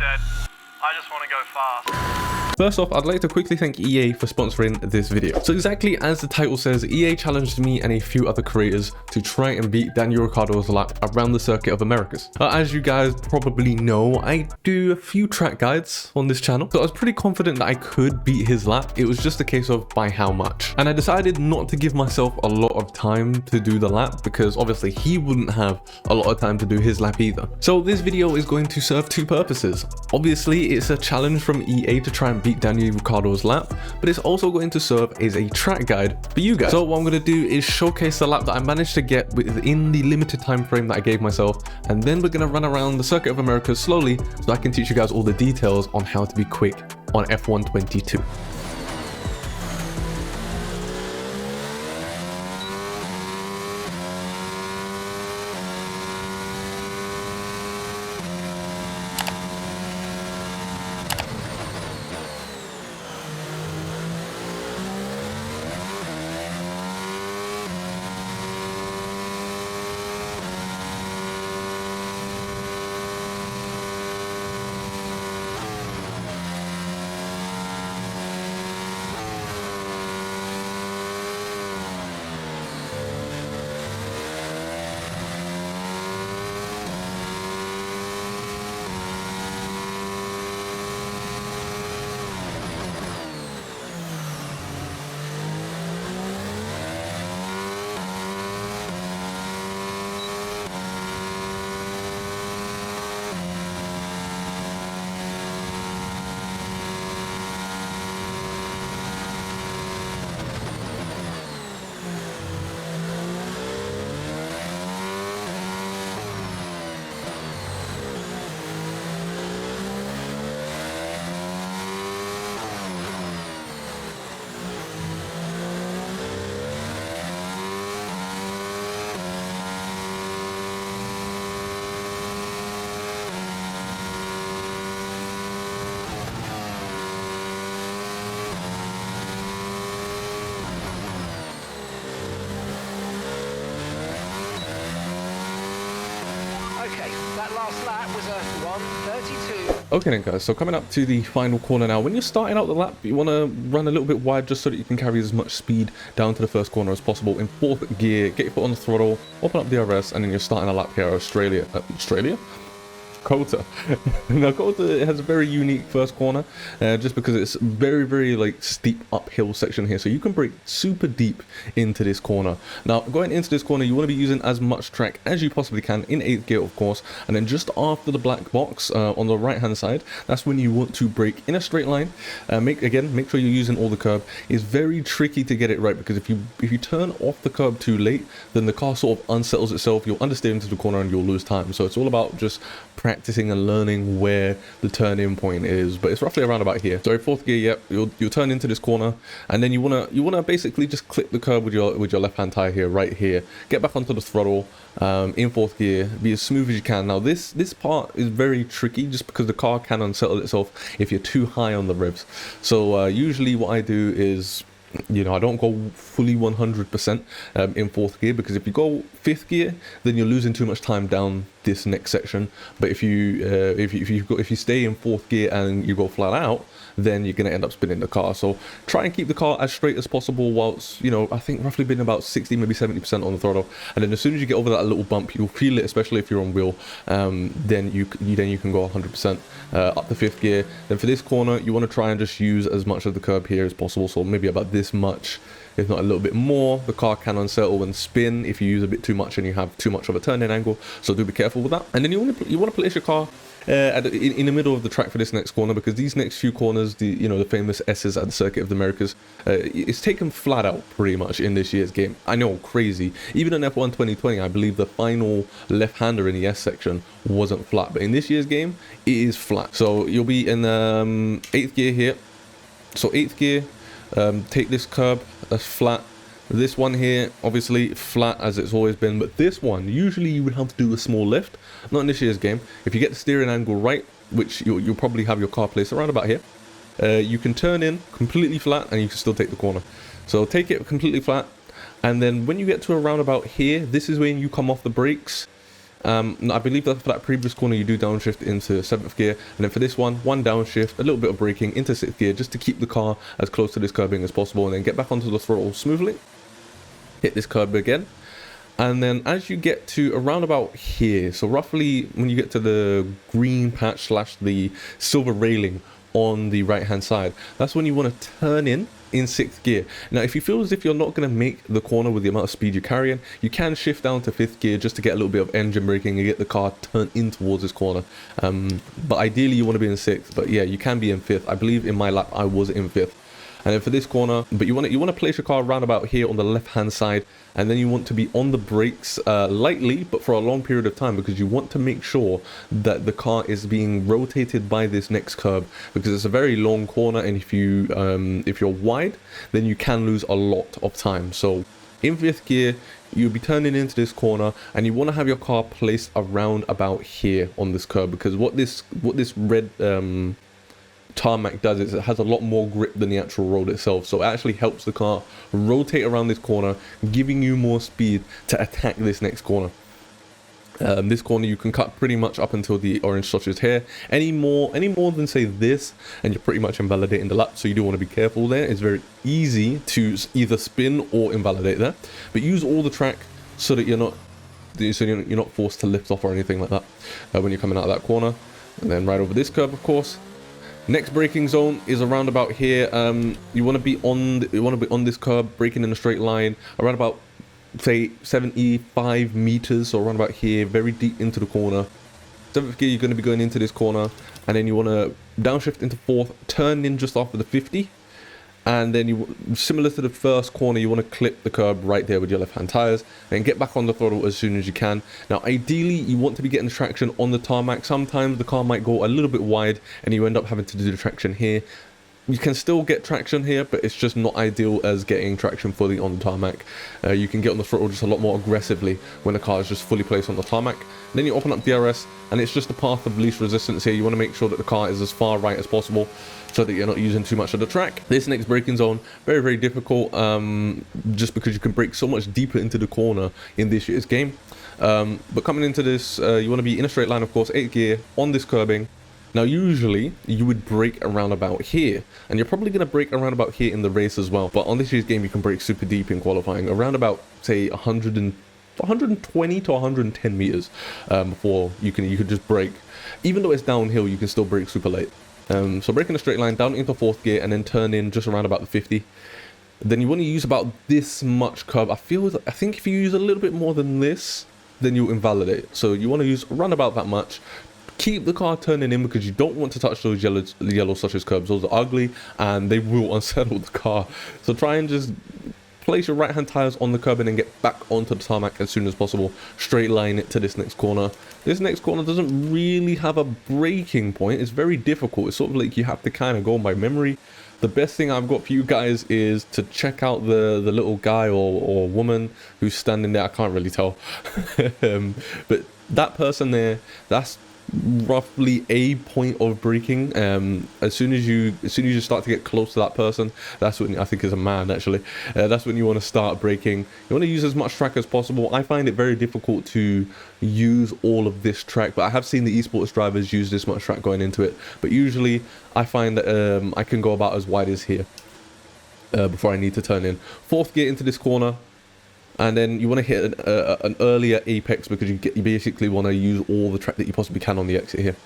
said, I just want to go fast. First off, I'd like to quickly thank EA for sponsoring this video. So exactly as the title says, EA challenged me and a few other creators to try and beat Danny Ricciardo's lap around the Circuit of Americas. As you guys probably know, I do a few track guides on this channel, so I was pretty confident that I could beat his lap. It was just a case of by how much. And I decided not to give myself a lot of time to do the lap because obviously he wouldn't have a lot of time to do his lap either. So this video is going to serve two purposes. Obviously, it's a challenge from EA to try and beat Danny Ricciardo's lap, but it's also going to serve as a track guide for you guys. So what I'm going to do is showcase the lap that I managed to get within the limited time frame that I gave myself, and then we're going to run around the Circuit of America slowly so I can teach you guys all the details on how to be quick on F122. That last lap was a 1:32. Okay then guys, so coming up to the final corner now. When you're starting out the lap, you want to run a little bit wide just so that you can carry as much speed down to the first corner as possible in fourth gear. Get your foot on the throttle, open up the DRS, and then you're starting a lap here at Australia? COTA. Now COTA has a very unique first corner just because it's very like steep uphill section here, so you can brake super deep into this corner. Now going into this corner, you want to be using as much track as you possibly can in 8th gear of course, and then just after the black box on the right hand side, that's when you want to brake in a straight line. Make sure you're using all the curb. It's very tricky to get it right because if you turn off the curb too late, then the car sort of unsettles itself, you'll understeer into the corner and you'll lose time. So it's all about just practicing and learning where the turn-in point is, but it's roughly around about here. So 4th gear, yep, you'll turn into this corner, and then you wanna basically just clip the curb with your left-hand tire here, right here. Get back onto the throttle in 4th gear, be as smooth as you can. Now this part is very tricky just because the car can unsettle itself if you're too high on the revs. So usually what I do is, you know, I don't go fully 100% in 4th gear, because if you go 5th gear, then you're losing too much time down this next section. But if you stay in 4th gear and you go flat out, then you're going to end up spinning the car. So try and keep the car as straight as possible whilst, you know, I think roughly been about 60, maybe 70% on the throttle. And then as soon as you get over that little bump, you'll feel it, especially if you're on wheel. Then you can go 100% up the 5th gear. Then for this corner, you want to try and just use as much of the curb here as possible. So maybe about this much, if not a little bit more. The car can unsettle and spin if you use a bit too much and you have too much of a turn-in angle, so do be careful with that. And then you want to place your car in the middle of the track for this next corner, because these next few corners, the famous S's at the Circuit of the Americas, it's taken flat out pretty much in this year's game. I know, crazy. Even in F1 2020, I believe the final left-hander in the S section wasn't flat, but in this year's game, it is flat. So you'll be in 8th gear here. So 8th gear, take this curb, that's flat. This one here, obviously flat as it's always been, but this one, usually you would have to do a small lift. Not in this year's game. If you get the steering angle right, which you'll probably have your car placed around about here, you can turn in completely flat and you can still take the corner. So take it completely flat, and then when you get to around about here, this is when you come off the brakes, I believe that for that previous corner you do downshift into 7th gear, and then for this one downshift, a little bit of braking into 6th gear just to keep the car as close to this curbing as possible, and then get back onto the throttle smoothly, hit this curb again. And then as you get to around about here, so roughly when you get to the green patch / the silver railing on the right hand side, that's when you want to turn in 6th gear. Now if you feel as if you're not going to make the corner with the amount of speed you're carrying, you can shift down to 5th gear just to get a little bit of engine braking and get the car turned in towards this corner. But ideally you want to be in 6th, but yeah, you can be in 5th. I believe in my lap I was in 5th. And then for this corner, but you want to place your car around about here on the left hand side, and then you want to be on the brakes lightly but for a long period of time, because you want to make sure that the car is being rotated by this next curb, because it's a very long corner, and if you're wide, then you can lose a lot of time. So in 5th gear you'll be turning into this corner, and you want to have your car placed around about here on this curb, because what this red tarmac does is it has a lot more grip than the actual road itself, so it actually helps the car rotate around this corner, giving you more speed to attack this next corner. This corner you can cut pretty much up until the orange touches here. Any more than say this and you're pretty much invalidating the lap, so you do want to be careful there. It's very easy to either spin or invalidate there, but use all the track so that you're not forced to lift off or anything like that when you're coming out of that corner. And then right over this curve, of course. Next braking zone is around about here. You want to be on this curb, braking in a straight line around about say 75 meters, so around about here, very deep into the corner. 7th gear, you're going to be going into this corner, and then you want to downshift into 4th, turn in just after the 50, and then you, similar to the first corner, you want to clip the curb right there with your left hand tires and get back on the throttle as soon as you can. Now ideally you want to be getting traction on the tarmac. Sometimes the car might go a little bit wide and you end up having to do the traction here. You can still get traction here, but it's just not ideal as getting traction fully on the tarmac. You can get on the throttle just a lot more aggressively when the car is just fully placed on the tarmac. Then you open up DRS, and it's just the path of least resistance here. You want to make sure that the car is as far right as possible so that you're not using too much of the track. This next braking zone, very, very difficult, just because you can brake so much deeper into the corner in this year's game. But coming into this, you want to be in a straight line, of course, 8th gear on this curbing. Now usually you would brake around about here, and you're probably going to brake around about here in the race as well, but on this year's game you can brake super deep in qualifying, around about say 120 to 110 meters before you could just brake. Even though it's downhill, you can still brake super late. So brake in a straight line down into 4th gear and then turn in just around about the 50. Then you want to use about this much curb. I think if you use a little bit more than this, then you'll invalidate. So you want to use around about that much. Keep the car turning in, because you don't want to touch those yellow such as curbs. Those are ugly and they will unsettle the car. So try and just place your right hand tires on the curb and then get back onto the tarmac as soon as possible. Straight line it to this next corner. This next corner doesn't really have a braking point. It's very difficult. It's sort of like you have to kind of go by memory. The best thing I've got for you guys is to check out the little guy or woman who's standing there. I can't really tell. But that person there, that's roughly a point of braking. As soon as you start to get close to that person, that's when, I think is a man actually, that's when you want to start braking. You want to use as much track as possible. I find it very difficult to use all of this track, but I have seen the esports drivers use this much track going into it, but usually I find that I can go about as wide as here before I need to turn in. 4th gear into this corner, and then you want to hit an earlier apex, because you basically want to use all the track that you possibly can on the exit here.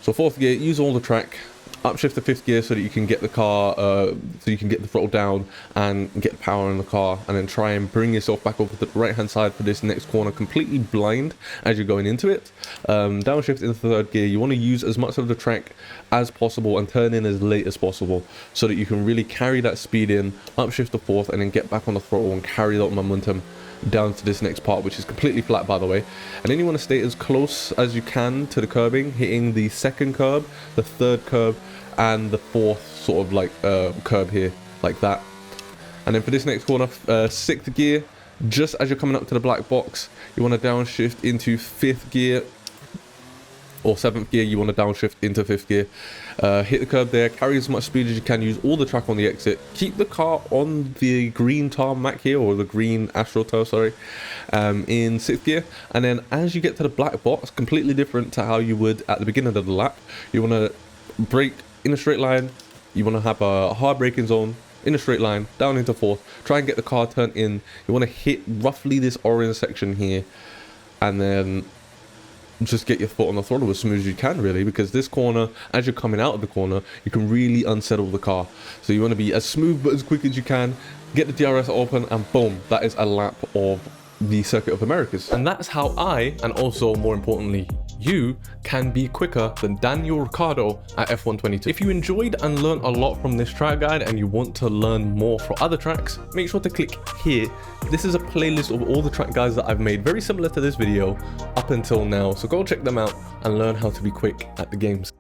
So 4th gear, use all the track, upshift to 5th gear so that you can get the car, so you can get the throttle down and get power in the car, and then try and bring yourself back over to the right hand side for this next corner, completely blind as you're going into it. Downshift into 3rd gear. You want to use as much of the track as possible and turn in as late as possible so that you can really carry that speed in, upshift to 4th, and then get back on the throttle and carry that momentum down to this next part, which is completely flat by the way. And then you want to stay as close as you can to the curbing, hitting the 2nd curb, the 3rd curb, and the 4th sort of like curb here, like that. And then for this next corner, 6th gear, just as you're coming up to the black box, you want to downshift into 5th gear, or 7th gear, you want to downshift into 5th gear. Hit the curb there, carry as much speed as you can, use all the track on the exit, keep the car on the green tarmac here, or the green AstroTurf, sorry, in 6th gear, and then as you get to the black box, completely different to how you would at the beginning of the lap, you want to brake in a straight line, you want to have a hard braking zone, in a straight line, down into 4th, try and get the car turned in, you want to hit roughly this orange section here, and then just get your foot on the throttle as smooth as you can, really, because this corner, as you're coming out of the corner, you can really unsettle the car. So you want to be as smooth but as quick as you can, get the DRS open, and boom, that is a lap of the Circuit of Americas. And that's how I, and also more importantly you, can be quicker than Daniel Ricciardo at F122. If you enjoyed and learned a lot from this track guide and you want to learn more for other tracks, make sure to click here. This is a playlist of all the track guides that I've made, very similar to this video up until now, so go check them out and learn how to be quick at the games.